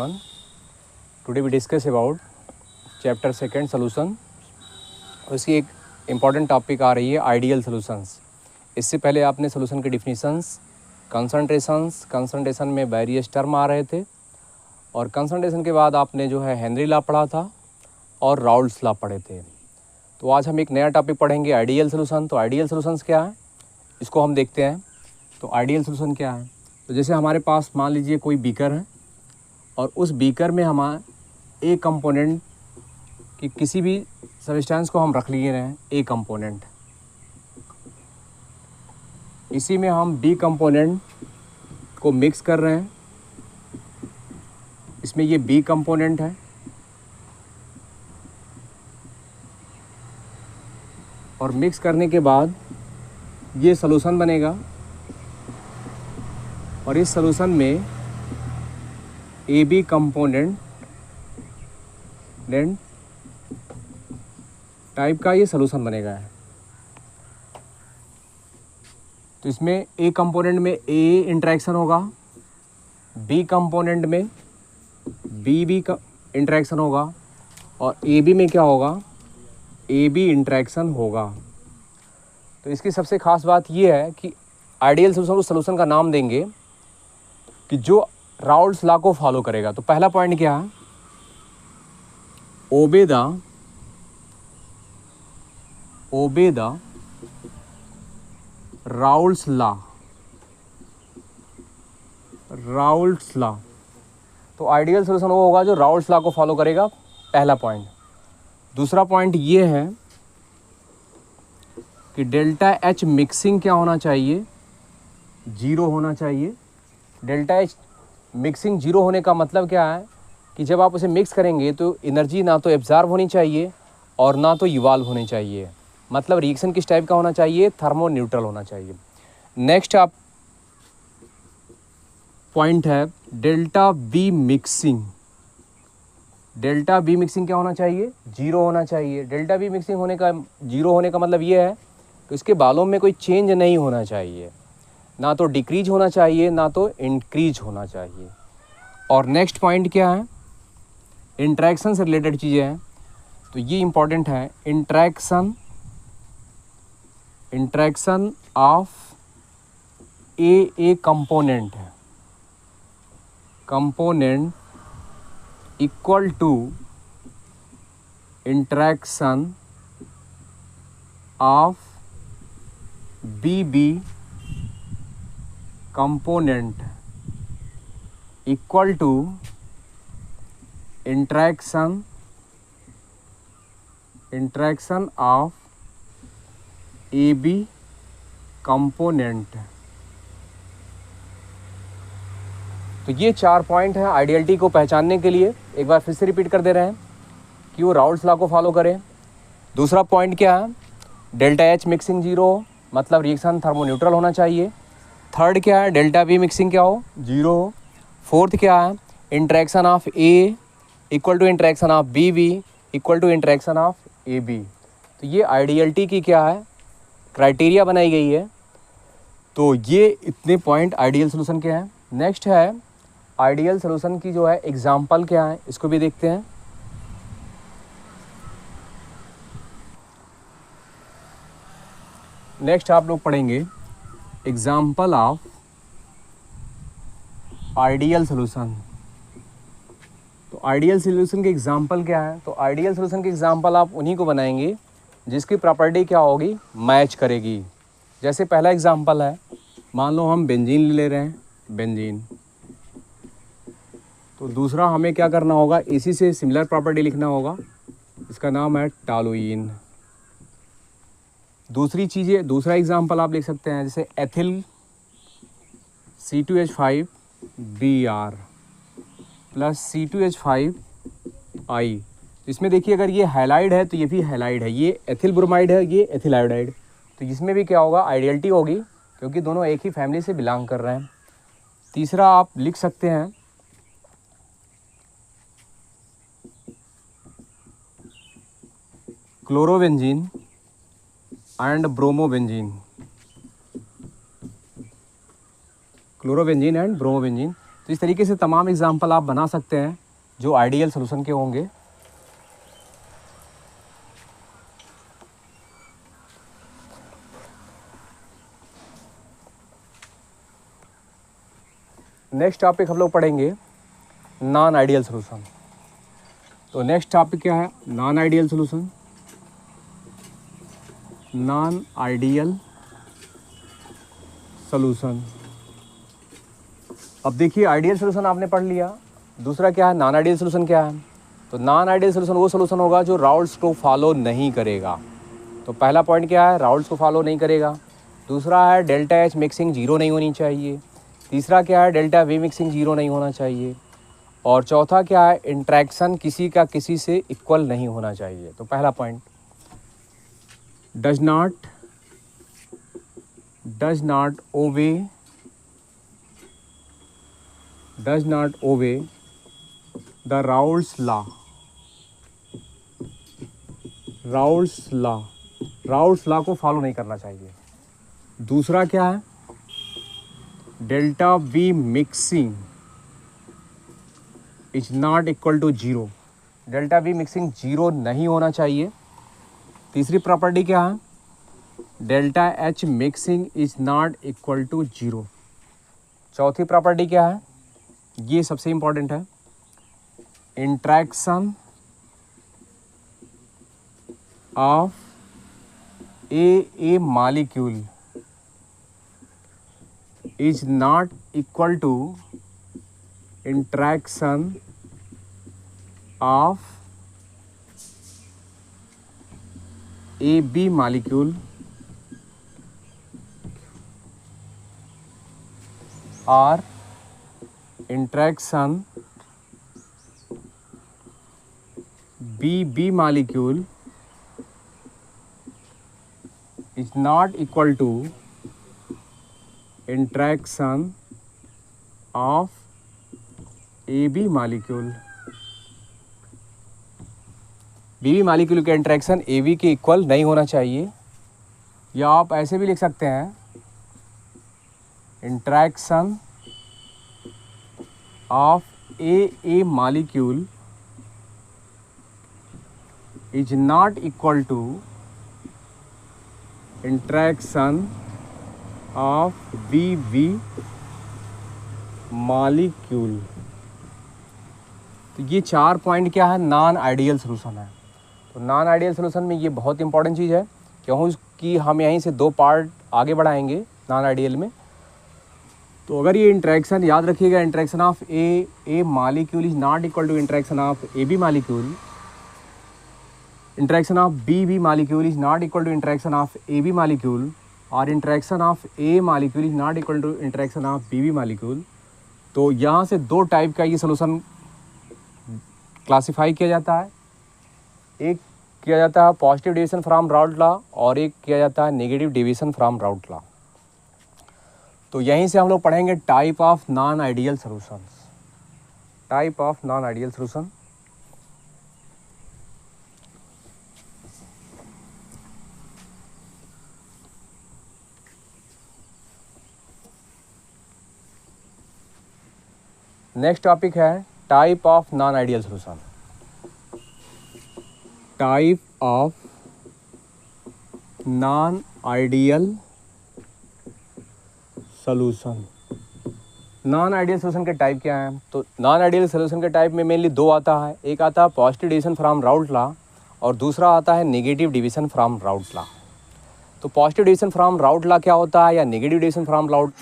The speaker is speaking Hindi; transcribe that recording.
everyone. Today we discuss about chapter second solution. उसकी एक इम्पॉर्टेंट टॉपिक आ रही है आइडियल सॉल्यूशंस. इससे पहले आपने सॉल्यूशन के डिफिनीशंस, कंसंट्रेशन में वेरियस टर्म आ रहे थे और कंसंट्रेशन के बाद आपने जो है हेनरी लॉ पढ़ा था और राउल्ट्स लॉ पढ़े थे. तो आज हम एक नया टॉपिक पढ़ेंगे आइडियल सॉल्यूशन. तो आइडियल सॉल्यूशंस क्या है इसको हम देखते हैं. तो आइडियल सॉल्यूशन क्या है, तो जैसे हमारे पास मान लीजिए कोई बीकर है और उस बीकर में हमारा ए कंपोनेंट कि किसी भी सब्सटेंस को हम रख लिए हैं ए कंपोनेंट, इसी में हम बी कंपोनेंट को मिक्स कर रहे हैं. इसमें ये बी कंपोनेंट है और मिक्स करने के बाद ये सॉल्यूशन बनेगा और इस सॉल्यूशन में ए बी कंपोनेंट टाइप का ये सॉल्यूशन बनेगा. तो इसमें ए कंपोनेंट में ए इंटरेक्शन होगा, बी कंपोनेंट में बी का इंटरेक्शन होगा और ए बी में क्या होगा, ए बी इंटरेक्शन होगा. तो इसकी सबसे ख़ास बात ये है कि आइडियल सॉल्यूशन उस सॉल्यूशन का नाम देंगे कि जो राउल्ट्स लॉ को फॉलो करेगा. तो पहला पॉइंट क्या है, ओबे द राउल्ट्स लॉ. तो आइडियल सॉल्यूशन वो होगा जो राउल्ट्स लॉ को फॉलो करेगा, पहला पॉइंट. दूसरा पॉइंट ये है कि डेल्टा एच मिक्सिंग क्या होना चाहिए, जीरो होना चाहिए. डेल्टा एच मिक्सिंग जीरो होने का मतलब क्या है कि जब आप उसे मिक्स करेंगे तो एनर्जी ना तो एब्जॉर्ब होनी चाहिए और ना तो इवॉल्व होनी चाहिए. मतलब रिएक्शन किस टाइप का होना चाहिए, थर्मो न्यूट्रल होना चाहिए. नेक्स्ट आप पॉइंट है delta B mixing. Delta B mixing क्या होना चाहिए, जीरो होना चाहिए. डेल्टा बी मिक्सिंग होने का जीरो होने का मतलब ये है कि उसके बालों में कोई चेंज नहीं होना चाहिए, ना तो डिक्रीज होना चाहिए ना तो इंक्रीज होना चाहिए. और नेक्स्ट पॉइंट क्या है, इंट्रैक्शन से रिलेटेड चीज़ें हैं तो ये इम्पॉर्टेंट है. Interaction of A component equal to interaction of B component equal to interaction of A B component. तो ये चार पॉइंट हैं आइडियलिटी को पहचानने के लिए. एक बार फिर से रिपीट कर दे रहे हैं कि वो राउल्ट्स लॉ को फॉलो करें. दूसरा पॉइंट क्या है, डेल्टा एच मिक्सिंग जीरो हो, मतलब रिएक्शन थर्मोन्यूट्रल होना चाहिए. थर्ड क्या है, डेल्टा बी मिक्सिंग क्या हो, जीरो हो. फोर्थ क्या है, interaction of A equal to interaction of B equal to interaction of A B. तो ये आइडियलिटी की क्या है, क्राइटेरिया बनाई गई है. तो ये इतने पॉइंट आइडियल सॉल्यूशन के हैं. नेक्स्ट है आइडियल सॉल्यूशन की जो है एग्जाम्पल क्या है, इसको भी देखते हैं. नेक्स्ट आप लोग पढ़ेंगे एग्जाम्पल ऑफ आइडियल सॉल्यूशन. तो आइडियल सॉल्यूशन के एग्जाम्पल क्या है, तो आइडियल सॉल्यूशन के एग्जाम्पल आप उन्हीं को बनाएंगे जिसकी प्रॉपर्टी क्या होगी, मैच करेगी. जैसे पहला एग्जाम्पल है, मान लो हम बेंजीन ले रहे हैं, बेंजीन. तो दूसरा हमें क्या करना होगा, इसी से सिमिलर प्रॉपर्टी लिखना होगा, इसका नाम है टॉलुइन. दूसरा एग्जाम्पल आप लिख सकते हैं जैसे एथिल C2H5Br प्लस C2H5I. इसमें देखिए अगर ये हैलाइड है तो ये भी हैलाइड है, ये एथिल ब्रोमाइड है, ये एथिल आयोडाइड. तो इसमें भी क्या होगा, आइडियलिटी होगी क्योंकि दोनों एक ही फैमिली से बिलोंग कर रहे हैं. तीसरा आप लिख सकते हैं क्लोरोबेंजीन एंड ब्रोमोबेंजीन. तो तो इस तरीके से तमाम एग्जाम्पल आप बना सकते हैं जो आइडियल सोल्यूशन के होंगे। नेक्स्ट टॉपिक हम लोग पढ़ेंगे नॉन आइडियल सोल्यूशन। तो नेक्स्ट टॉपिक क्या है? Non ideal solution. Non ideal solution. अब देखिए आइडियल सोल्यूशन आपने पढ़ लिया, दूसरा क्या है? नॉन आइडियल सोल्यूशन क्या है? तो नॉन आइडियल सोल्यूशन वो सोल्यूशन होगा जो राउल्स को फॉलो नहीं करेगा। तो पहला पॉइंट क्या है? राउल्स को फॉलो नहीं करेगा। दूसरा है डेल्टा एच मिक्सिंग जीरो नहीं होनी चाहिए। तीसरा क्या है? डेल्टा वी मिक्सिंग जीरो नहीं होना चाहिए। और चौथा क्या है? इंट्रैक्शन किसी का किसी से इक्वल नहीं होना चाहिए। तो पहला point, does not obey the Raoult's law को फॉलो नहीं करना चाहिए। दूसरा क्या है? Delta V mixing is not equal to zero. Delta V mixing zero नहीं होना चाहिए। तीसरी प्रॉपर्टी क्या है? Delta H mixing is not equal to zero. चौथी प्रॉपर्टी क्या है? ये सबसे इंपॉर्टेंट है, interaction of A molecule is not equal to interaction of A B molecule और interaction B molecule is not equal to interaction of AB molecule। BB molecule का इंट्रैक्शन AB के इक्वल नहीं होना चाहिए, या आप ऐसे भी लिख सकते हैं, interaction of A molecule is not equal to interaction of BB molecule. तो ये 4 पॉइंट क्या है? नॉन आइडियल सोल्यूशन है। तो नॉन आइडियल सोल्यूशन में ये बहुत इंपॉर्टेंट चीज़ है, क्योंकि हम यहीं से 2 पार्ट आगे बढ़ाएंगे नॉन आइडियल में। तो अगर ये इंट्रैक्शन याद रखिएगा, interaction of A molecule is not equal to interaction of AB molecule, interaction of BB molecule is not equal to interaction of AB molecule, और interaction of A molecule is not equal to interaction of BB molecule. तो यहाँ से 2 टाइप का ये सोल्यूशन क्लासिफाई किया जाता है। एक किया जाता है positive deviation from Raoult law, और एक किया जाता है negative deviation from Raoult law. तो यहीं से हम लोग पढ़ेंगे type of non ideal solutions. Type of non ideal solution. Next topic है type of non ideal solution. Type of non ideal solution. Non ideal solution के टाइप क्या हैं? तो नॉन आइडियल सोल्यूशन के टाइप में मेनली 2 आता है। एक आता है positive deviation from Raoult law, और दूसरा आता है negative deviation from Raoult law. तो positive deviation from Raoult law क्या होता है, या नेगेटिव डेविएशन फ्रॉम राउल्ट